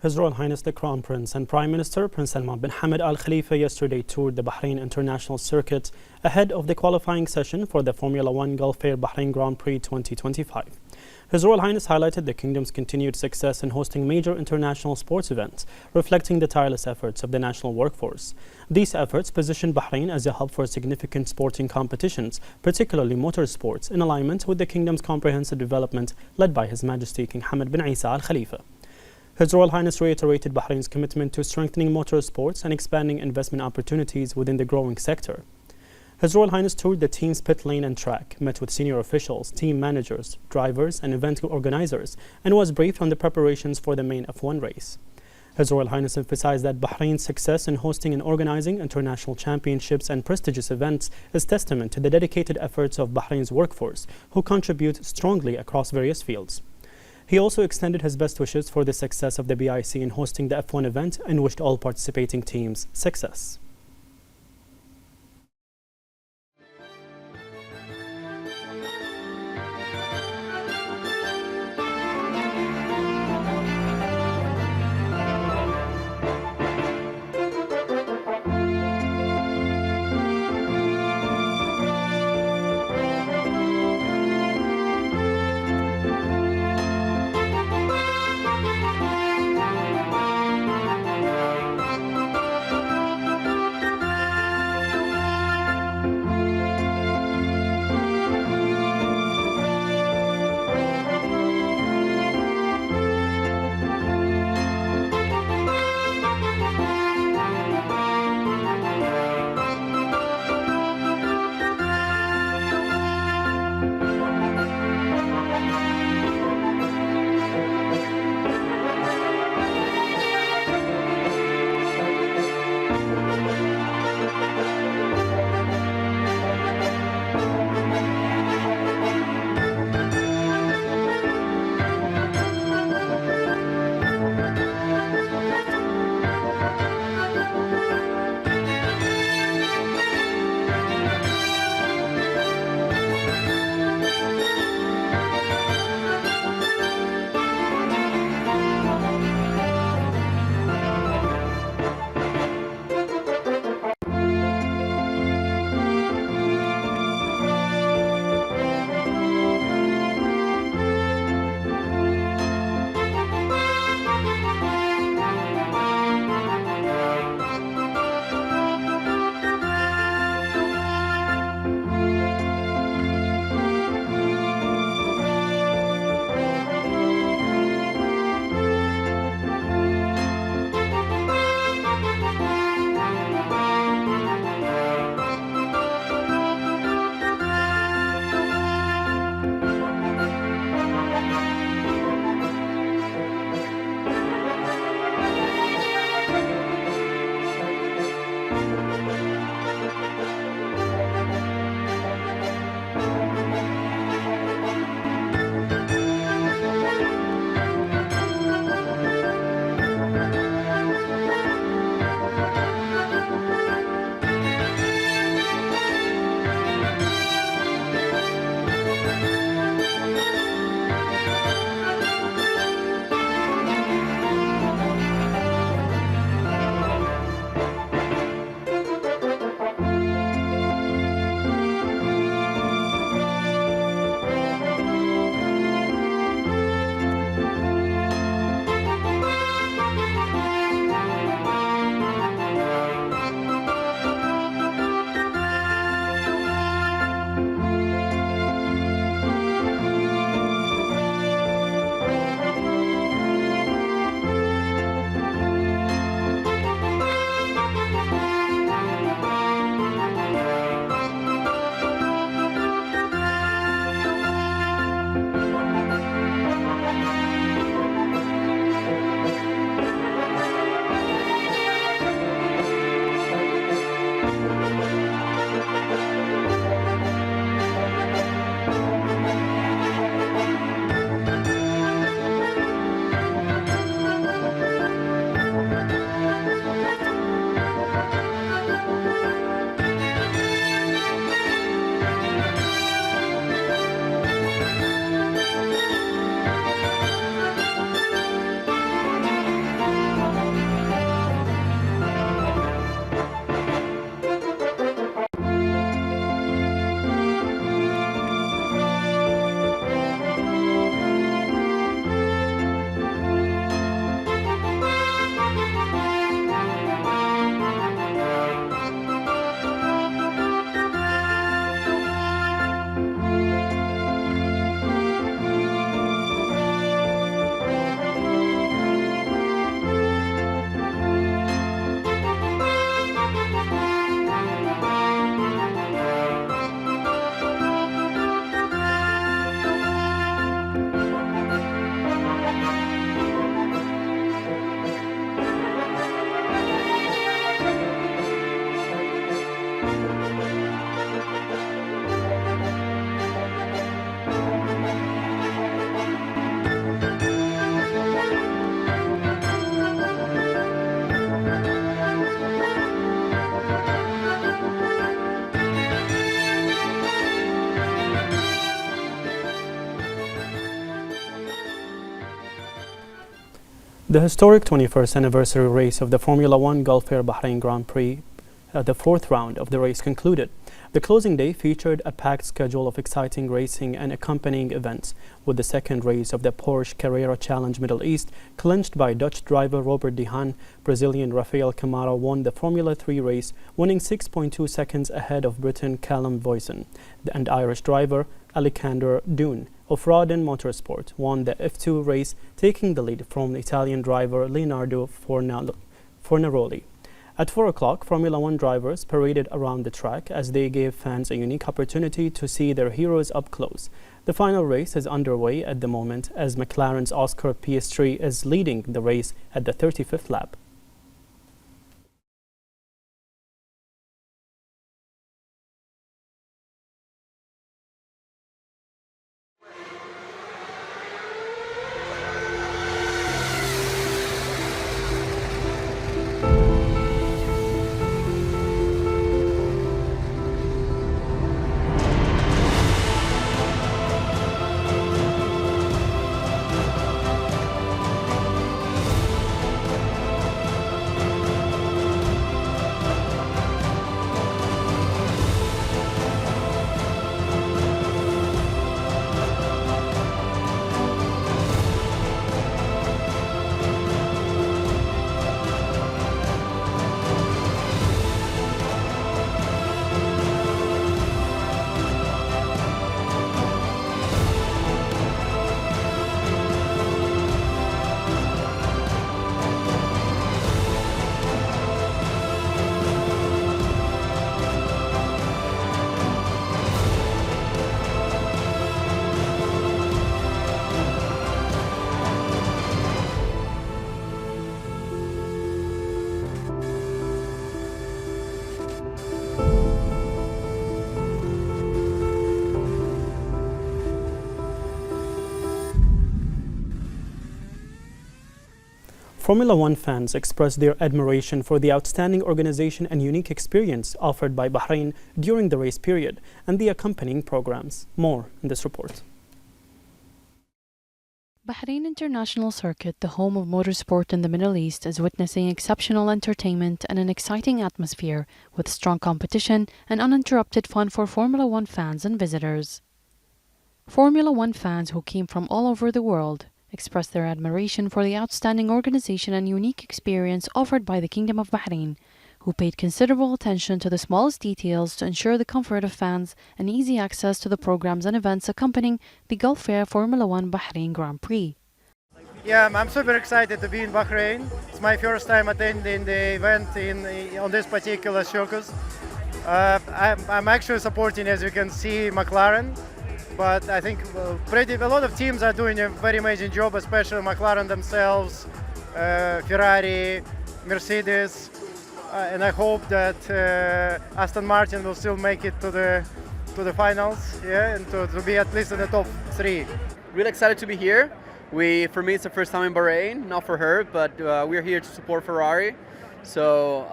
His Royal Highness the Crown Prince and Prime Minister Prince Salman bin Hamad Al Khalifa yesterday toured the Bahrain International Circuit ahead of the qualifying session for the Formula One Gulf Air Bahrain Grand Prix 2025. His Royal Highness highlighted the kingdom's continued success in hosting major international sports events, reflecting the tireless efforts of the national workforce. These efforts position Bahrain as a hub for significant sporting competitions, particularly motorsports, in alignment with the kingdom's comprehensive development led by His Majesty King Hamad bin Isa Al Khalifa. His Royal Highness reiterated Bahrain's commitment to strengthening motorsports and expanding investment opportunities within the growing sector. His Royal Highness toured the team's pit lane and track, met with senior officials, team managers, drivers, and event organizers, and was briefed on the preparations for the main F1 race. His Royal Highness emphasized that Bahrain's success in hosting and organizing international championships and prestigious events is testament to the dedicated efforts of Bahrain's workforce, who contribute strongly across various fields. He also extended his best wishes for the success of the BIC in hosting the F1 event and wished all participating teams success. The historic 21st anniversary race of the Formula One Gulf Air Bahrain Grand Prix, the fourth round of the race concluded. The closing day featured a packed schedule of exciting racing and accompanying events, with the second race of the Porsche Carrera Challenge Middle East clinched by Dutch driver Robert de Haan. Brazilian Rafael Camara won the Formula 3 race, winning 6.2 seconds ahead of Briton Callum Boyson, and Irish driver Alexander Dune of Rodin Motorsport won the F2 race, taking the lead from the Italian driver Leonardo Fornaroli. At 4 o'clock, Formula One drivers paraded around the track as they gave fans a unique opportunity to see their heroes up close. The final race is underway at the moment as McLaren's Oscar Piastri is leading the race at the 35th lap. Formula One fans expressed their admiration for the outstanding organization and unique experience offered by Bahrain during the race period and the accompanying programs. More in this report. Bahrain International Circuit, the home of motorsport in the Middle East, is witnessing exceptional entertainment and an exciting atmosphere with strong competition and uninterrupted fun for Formula One fans and visitors. Formula One fans who came from all over the world expressed their admiration for the outstanding organization and unique experience offered by the Kingdom of Bahrain, who paid considerable attention to the smallest details to ensure the comfort of fans and easy access to the programs and events accompanying the Gulf Air Formula One Bahrain Grand Prix. Yeah, I'm super excited to be in Bahrain. It's my first time attending the event on this particular circus. I'm actually supporting, as you can see, McLaren. But I think a lot of teams are doing a very amazing job, especially McLaren themselves, Ferrari, Mercedes, and I hope that Aston Martin will still make it to the finals, yeah, and to be at least in the top 3. Really excited to be here. For me, it's the first time in Bahrain, not for her, but we're here to support Ferrari. So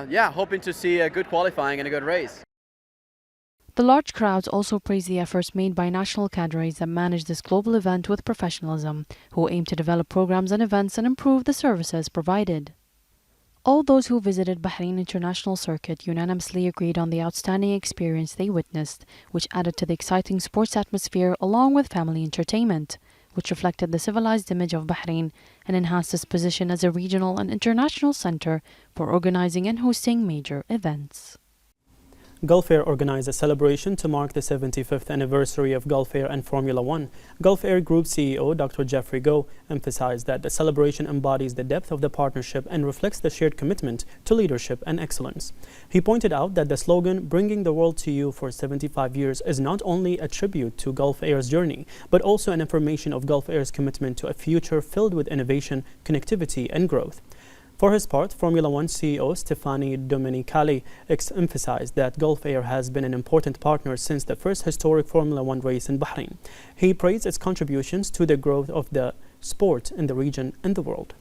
yeah, hoping to see a good qualifying and a good race. The large crowds also praised the efforts made by national cadres that manage this global event with professionalism, who aim to develop programs and events and improve the services provided. All those who visited Bahrain International Circuit unanimously agreed on the outstanding experience they witnessed, which added to the exciting sports atmosphere along with family entertainment, which reflected the civilized image of Bahrain and enhanced its position as a regional and international center for organizing and hosting major events. Gulf Air organized a celebration to mark the 75th anniversary of Gulf Air and Formula One. Gulf Air Group CEO Dr. Jeffrey Goh emphasized that the celebration embodies the depth of the partnership and reflects the shared commitment to leadership and excellence. He pointed out that the slogan, "Bringing the World to You for 75 years, is not only a tribute to Gulf Air's journey, but also an affirmation of Gulf Air's commitment to a future filled with innovation, connectivity, and growth. For his part, Formula One CEO Stefani Domenicali emphasized that Gulf Air has been an important partner since the first historic Formula One race in Bahrain. He praised its contributions to the growth of the sport in the region and the world.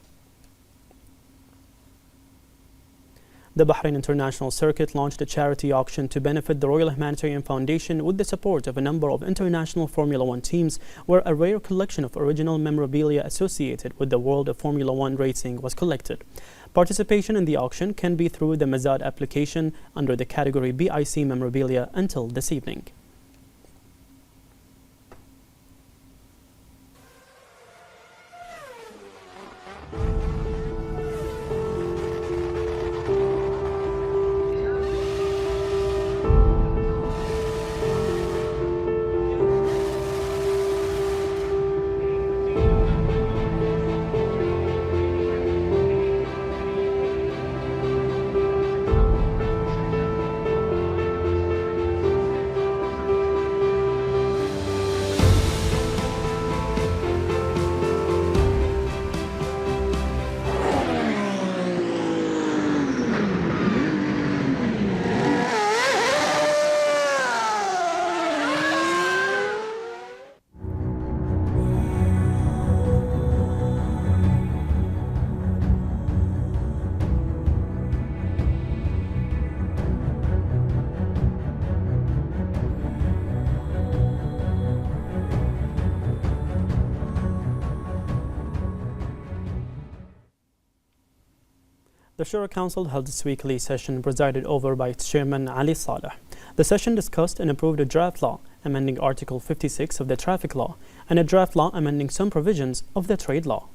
The Bahrain International Circuit launched a charity auction to benefit the Royal Humanitarian Foundation with the support of a number of international Formula One teams, where a rare collection of original memorabilia associated with the world of Formula One racing was collected. Participation in the auction can be through the Mazad application under the category BIC memorabilia until this evening. The Shura Council held its weekly session presided over by its chairman Ali Saleh. The session discussed and approved a draft law amending Article 56 of the Traffic Law and a draft law amending some provisions of the Trade Law.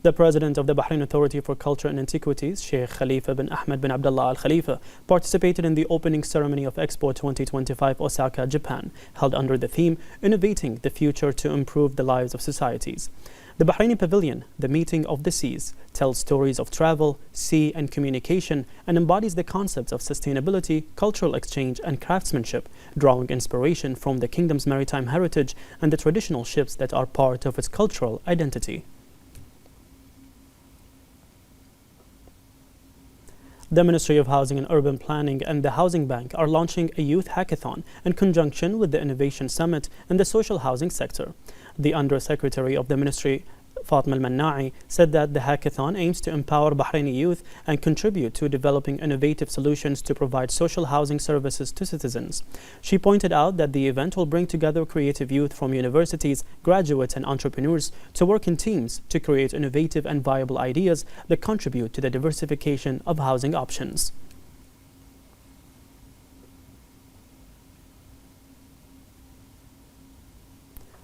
The President of the Bahrain Authority for Culture and Antiquities, Sheikh Khalifa bin Ahmed bin Abdullah Al Khalifa, participated in the opening ceremony of Expo 2025 Osaka, Japan, held under the theme Innovating the Future to Improve the Lives of Societies. The Bahraini Pavilion, the Meeting of the Seas, tells stories of travel, sea and communication and embodies the concepts of sustainability, cultural exchange and craftsmanship, drawing inspiration from the kingdom's maritime heritage and the traditional ships that are part of its cultural identity. The Ministry of Housing and Urban Planning and the Housing Bank are launching a youth hackathon in conjunction with the Innovation Summit in the social housing sector. The Undersecretary of the Ministry, Fatma Al-Manna'i, said that the hackathon aims to empower Bahraini youth and contribute to developing innovative solutions to provide social housing services to citizens. She pointed out that the event will bring together creative youth from universities, graduates and entrepreneurs to work in teams to create innovative and viable ideas that contribute to the diversification of housing options.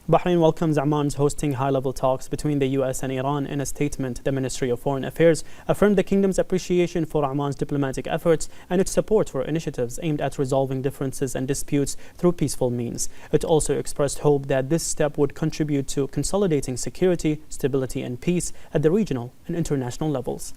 Bahrain welcomes Amman's hosting high-level talks between the US and Iran. In a statement, the Ministry of Foreign Affairs affirmed the kingdom's appreciation for Amman's diplomatic efforts and its support for initiatives aimed at resolving differences and disputes through peaceful means. It also expressed hope that this step would contribute to consolidating security, stability and peace at the regional and international levels.